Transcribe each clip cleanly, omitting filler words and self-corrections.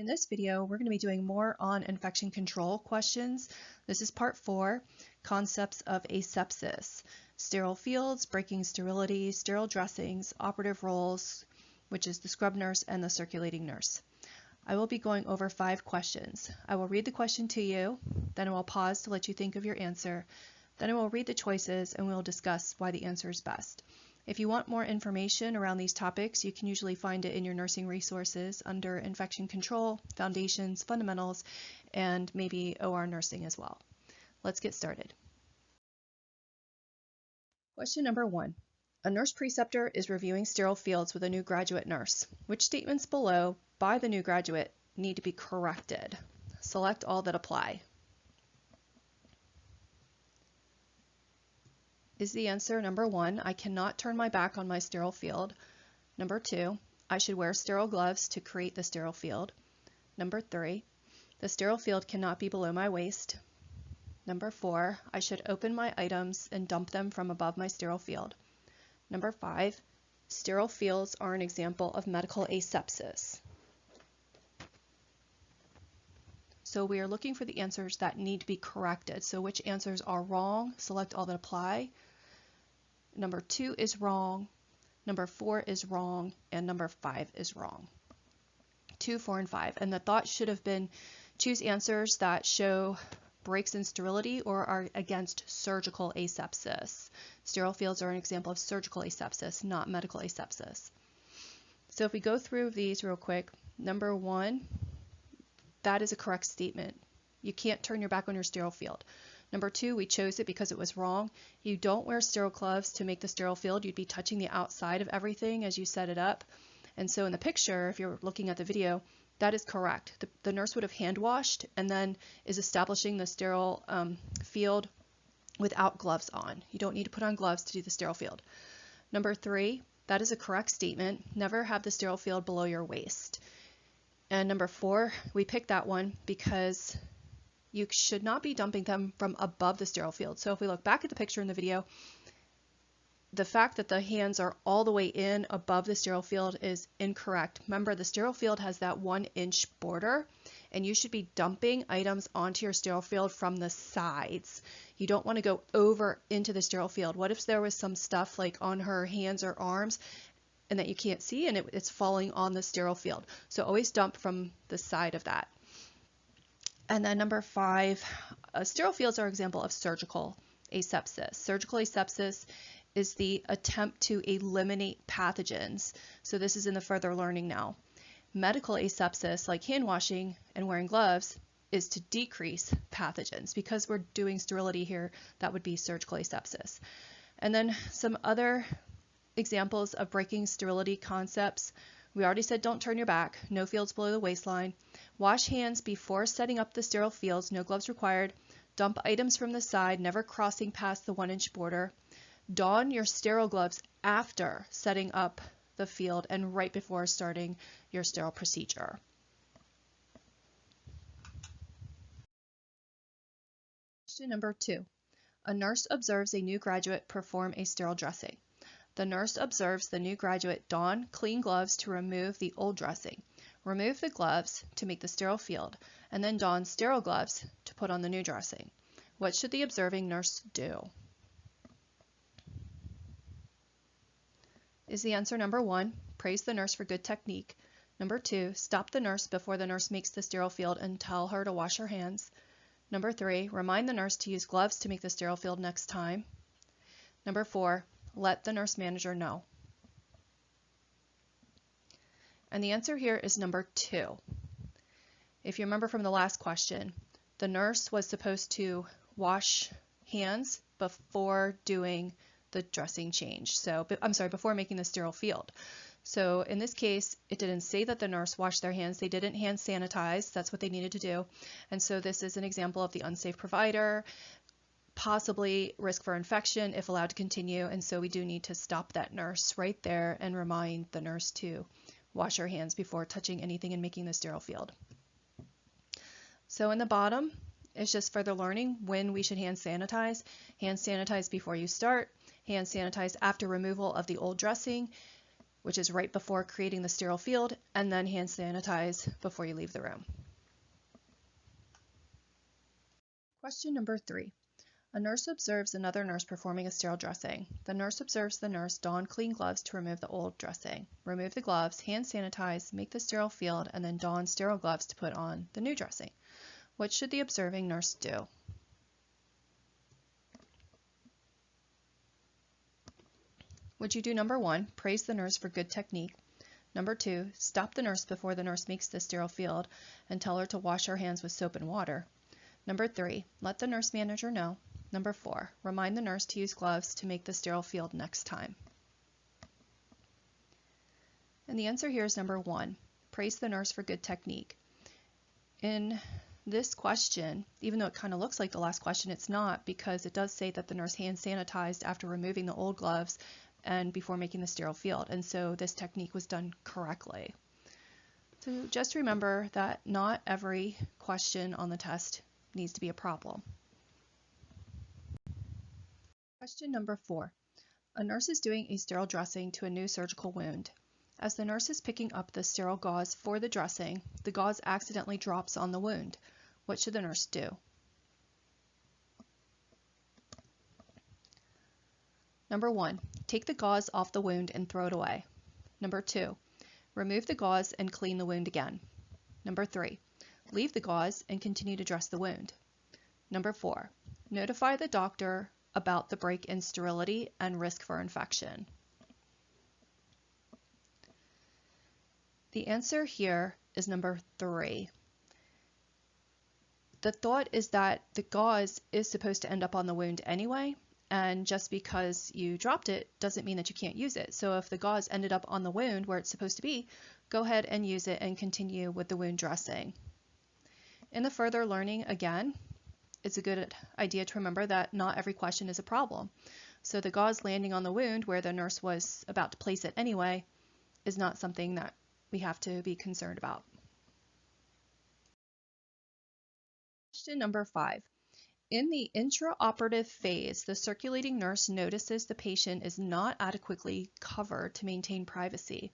In this video, we're going to be doing more on infection control questions. This is part 4, concepts of asepsis, sterile fields, breaking sterility, sterile dressings, operative roles, which is the scrub nurse and the circulating nurse. I will be going over 5 questions. I will read the question to you, then I will pause to let you think of your answer, then I will read the choices and we will discuss why the answer is best. If you want more information around these topics, you can usually find it in your nursing resources under infection control, foundations, fundamentals, and maybe OR nursing as well. Let's get started. Question number 1. A nurse preceptor is reviewing sterile fields with a new graduate nurse. Which statements below by the new graduate need to be corrected? Select all that apply. Is the answer number 1, I cannot turn my back on my sterile field. Number 2, I should wear sterile gloves to create the sterile field. Number 3, the sterile field cannot be below my waist. Number 4, I should open my items and dump them from above my sterile field. Number 5, sterile fields are an example of medical asepsis. So we are looking for the answers that need to be corrected. So which answers are wrong? Select all that apply. Number 2 is wrong, number 4 is wrong, and number 5 is wrong. 2, 4, and 5. And the thought should have been choose answers that show breaks in sterility or are against surgical asepsis. Sterile fields are an example of surgical asepsis, not medical asepsis. So if we go through these real quick, number 1, that is a correct statement. You can't turn your back on your sterile field. Number 2, we chose it because it was wrong. You don't wear sterile gloves to make the sterile field. You'd be touching the outside of everything as you set it up. And so in the picture, if you're looking at the video, that is correct. The nurse would have hand washed and then is establishing the sterile field without gloves on. You don't need to put on gloves to do the sterile field. Number 3, that is a correct statement. Never have the sterile field below your waist. And number 4, we picked that one because you should not be dumping them from above the sterile field. So if we look back at the picture in the video, the fact that the hands are all the way in above the sterile field is incorrect. Remember, the sterile field has that 1-inch border, and you should be dumping items onto your sterile field from the sides. You don't want to go over into the sterile field. What if there was some stuff like on her hands or arms and that you can't see and it's falling on the sterile field? So always dump from the side of that. And then number 5, sterile fields are an example of surgical asepsis. Surgical asepsis is the attempt to eliminate pathogens. So this is in the further learning now. Medical asepsis, like hand washing and wearing gloves, is to decrease pathogens. Because we're doing sterility here, that would be surgical asepsis. And then some other examples of breaking sterility concepts. We already said don't turn your back, no fields below the waistline. Wash hands before setting up the sterile fields, no gloves required. Dump items from the side, never crossing past the 1-inch border. Don your sterile gloves after setting up the field and right before starting your sterile procedure. Question number 2. A nurse observes a new graduate perform a sterile dressing. The nurse observes the new graduate don clean gloves to remove the old dressing, remove the gloves to make the sterile field, and then don sterile gloves to put on the new dressing. What should the observing nurse do? Is the answer number 1, praise the nurse for good technique. Number 2, stop the nurse before the nurse makes the sterile field and tell her to wash her hands. Number 3, remind the nurse to use gloves to make the sterile field next time. Number 4, let the nurse manager know. And the answer here is number 2. If you remember from the last question, the nurse was supposed to wash hands before doing the dressing change. So, before making the sterile field. So in this case, it didn't say that the nurse washed their hands. They didn't hand sanitize. That's what they needed to do. And so this is an example of the unsafe provider, possibly risk for infection if allowed to continue. And so we do need to stop that nurse right there and remind the nurse to wash her hands before touching anything and making the sterile field. So in the bottom, it's just further learning when we should hand sanitize. Hand sanitize before you start, hand sanitize after removal of the old dressing, which is right before creating the sterile field, and then hand sanitize before you leave the room. Question number 3. A nurse observes another nurse performing a sterile dressing. The nurse observes the nurse don clean gloves to remove the old dressing. Remove the gloves, hand sanitize, make the sterile field, and then don sterile gloves to put on the new dressing. What should the observing nurse do? Would you do number 1, praise the nurse for good technique? Number 2, stop the nurse before the nurse makes the sterile field and tell her to wash her hands with soap and water? Number 3, let the nurse manager know. Number 4, remind the nurse to use gloves to make the sterile field next time. And the answer here is number 1, praise the nurse for good technique. In this question, even though it kind of looks like the last question, it's not, because it does say that the nurse hand sanitized after removing the old gloves and before making the sterile field, and so this technique was done correctly. So just remember that not every question on the test needs to be a problem. Question number 4. A nurse is doing a sterile dressing to a new surgical wound. As the nurse is picking up the sterile gauze for the dressing, the gauze accidentally drops on the wound. What should the nurse do? Number 1, take the gauze off the wound and throw it away. Number 2, remove the gauze and clean the wound again. Number 3, leave the gauze and continue to dress the wound. Number 4, notify the doctor about the break in sterility and risk for infection. The answer here is number 3. The thought is that the gauze is supposed to end up on the wound anyway, and just because you dropped it doesn't mean that you can't use it. So if the gauze ended up on the wound where it's supposed to be, go ahead and use it and continue with the wound dressing. In the further learning, again, it's a good idea to remember that not every question is a problem. So the gauze landing on the wound where the nurse was about to place it anyway is not something that we have to be concerned about. Question number 5. In the intraoperative phase, the circulating nurse notices the patient is not adequately covered to maintain privacy.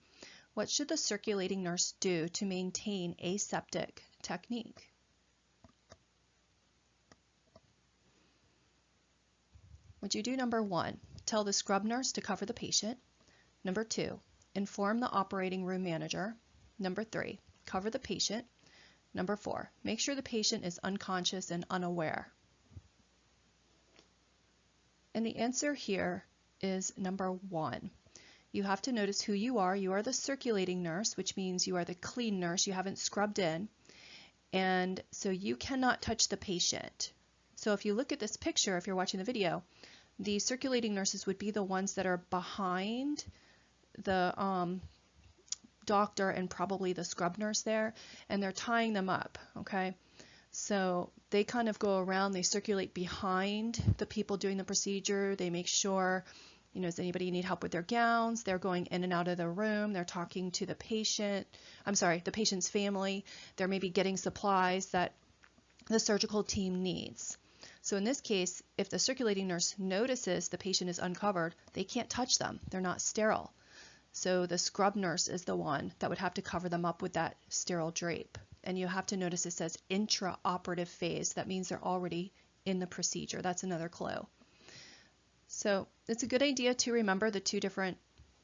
What should the circulating nurse do to maintain aseptic technique? Would you do number 1, tell the scrub nurse to cover the patient? Number 2, inform the operating room manager. Number 3, cover the patient. Number 4, make sure the patient is unconscious and unaware. And the answer here is number 1. You have to notice who you are. You are the circulating nurse, which means you are the clean nurse. You haven't scrubbed in. And so you cannot touch the patient. So if you look at this picture, if you're watching the video, the circulating nurses would be the ones that are behind the doctor and probably the scrub nurse there, and they're tying them up, okay? So they kind of go around, they circulate behind the people doing the procedure, they make sure, does anybody need help with their gowns? They're going in and out of the room, they're talking to the patient, the patient's family, they're maybe getting supplies that the surgical team needs. So in this case, if the circulating nurse notices the patient is uncovered, they can't touch them, they're not sterile. So the scrub nurse is the one that would have to cover them up with that sterile drape. And you have to notice it says intraoperative phase. That means they're already in the procedure. That's another clue. So it's a good idea to remember the 2 different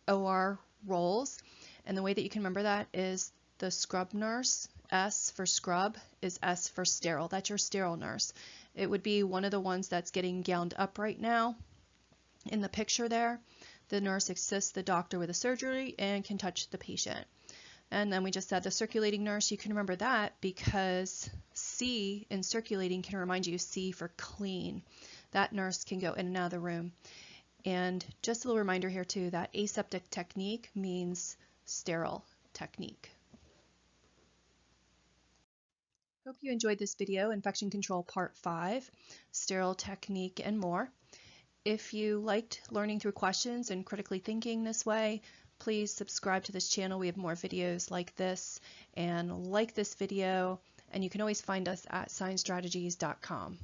OR roles. And the way that you can remember that is the scrub nurse, S for scrub, is S for sterile. That's your sterile nurse. It would be one of the ones that's getting gowned up right now in the picture there. The nurse assists the doctor with the surgery and can touch the patient. And then we just said the circulating nurse, you can remember that because C in circulating can remind you C for clean. That nurse can go in and out of the room. And just a little reminder here too that aseptic technique means sterile technique. Hope you enjoyed this video, Infection Control Part 5, Sterile Technique and more. If you liked learning through questions and critically thinking this way, please subscribe to this channel. We have more videos like this, and like this video, and you can always find us at sciencestrategies.com.